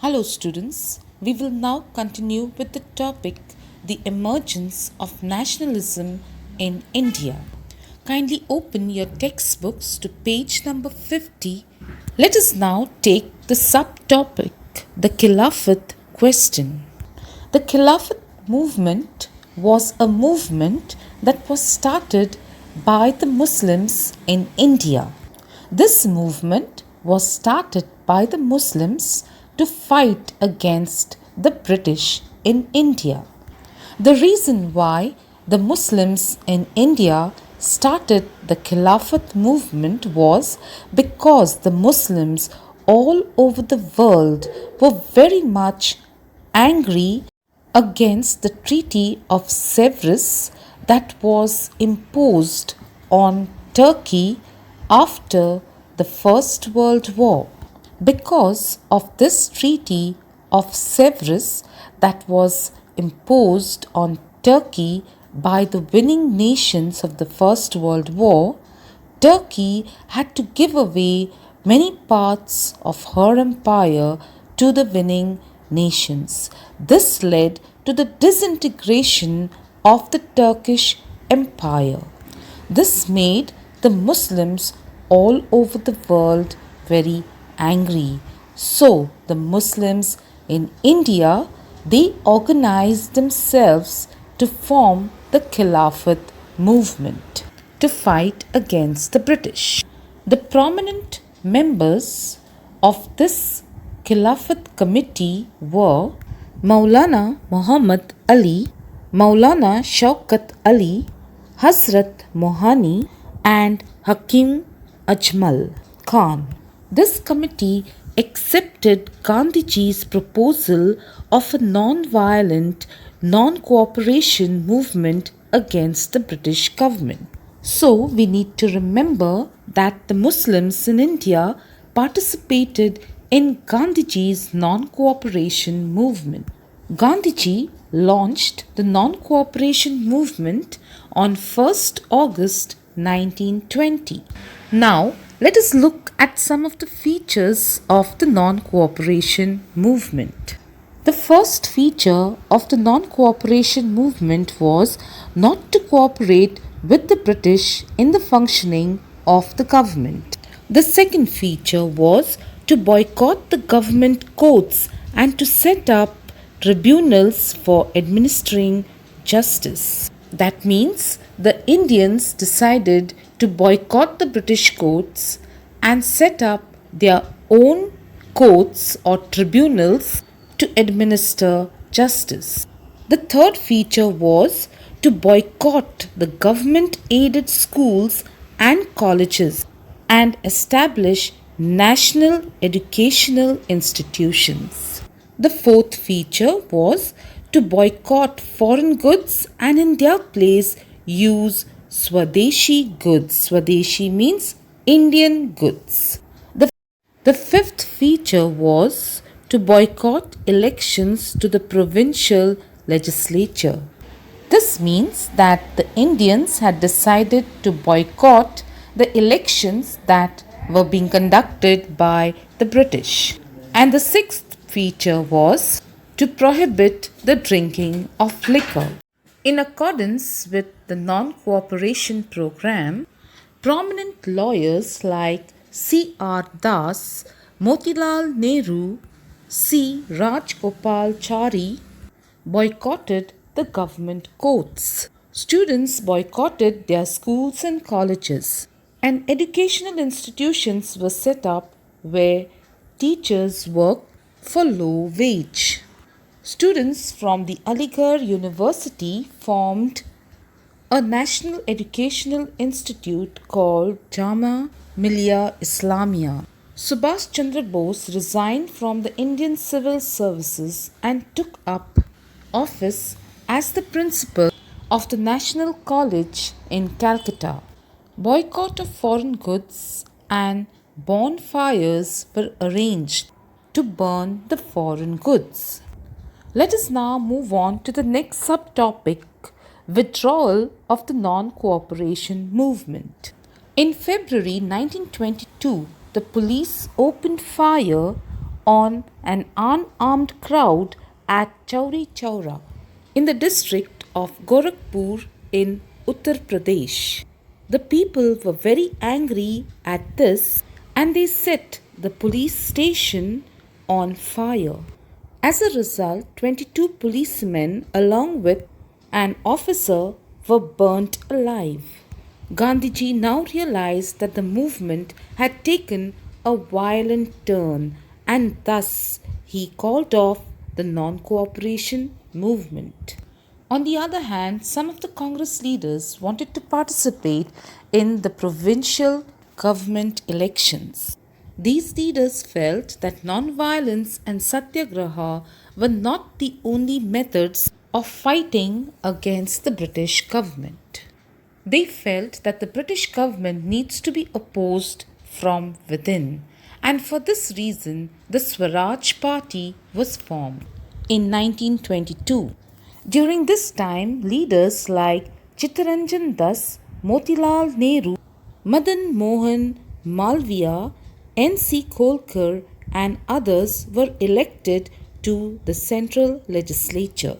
Hello, students. We will now continue with the topic The Emergence of Nationalism in India. Kindly open your textbooks to page number 50. Let us now take the subtopic The Khilafat question. The Khilafat movement was a movement that was started by the Muslims in India. This movement was started by the Muslims to fight against the British in India. The reason why the Muslims in India started the Khilafat movement was because the Muslims all over the world were very much angry against the Treaty of Sevres that was imposed on Turkey after the First World War. Because of this Treaty of Sevres that was imposed on Turkey by the winning nations of the First World War, Turkey had to give away many parts of her empire to the winning nations. This led to the disintegration of the Turkish Empire. This made the Muslims all over the world very angry. So the Muslims in India, they organized themselves to form the Khilafat movement to fight against the British. The prominent members of this Khilafat committee were Maulana Muhammad Ali, Maulana Shaukat Ali, Hazrat Mohani, and Hakim Ajmal Khan. This committee accepted Gandhiji's proposal of a non-violent, non-cooperation movement against the British government. So, we need to remember that the Muslims in India participated in Gandhiji's non-cooperation movement. Gandhiji launched the non-cooperation movement on 1st August 1920. Now, let us look at some of the features of the non-cooperation movement. The first feature of the non-cooperation movement was not to cooperate with the British in the functioning of the government. The second feature was to boycott the government courts and to set up tribunals for administering justice. That means the Indians decided to boycott the British courts and set up their own courts or tribunals to administer justice. The third feature was to boycott the government aided schools and colleges and establish national educational institutions. The fourth feature was to boycott foreign goods and in their place use Swadeshi goods. Swadeshi means Indian goods. The fifth feature was to boycott elections to the provincial legislature. This means that the Indians had decided to boycott the elections that were being conducted by the British. And the sixth feature was to prohibit the drinking of liquor. In accordance with the non cooperation program, prominent lawyers like C.R. Das, Motilal Nehru, C. Rajgopalachari boycotted the government courts. Students boycotted their schools and colleges, and educational institutions were set up where teachers worked for low wage. Students from the Aligarh University formed a national educational institute called Jamia Millia Islamia. Subhash Chandra Bose resigned from the Indian Civil Services and took up office as the principal of the National College in Calcutta. Boycott of foreign goods and bonfires were arranged to burn the foreign goods. Let us now move on to the next subtopic, withdrawal of the non-cooperation movement. In February 1922, the police opened fire on an unarmed crowd at Chauri Chaura in the district of Gorakhpur in Uttar Pradesh. The people were very angry at this and they set the police station on fire. As a result, 22 policemen, along with an officer, were burnt alive. Gandhiji now realized that the movement had taken a violent turn and thus he called off the non cooperation movement. On the other hand, some of the Congress leaders wanted to participate in the provincial government elections. These leaders felt that non-violence and satyagraha were not the only methods of fighting against the British government. They felt that the British government needs to be opposed from within, and for this reason, the Swaraj Party was formed in 1922. During this time, leaders like Chittaranjan Das, Motilal Nehru, Madan Mohan Malviya, N.C. Kolkar, and others were elected to the central legislature.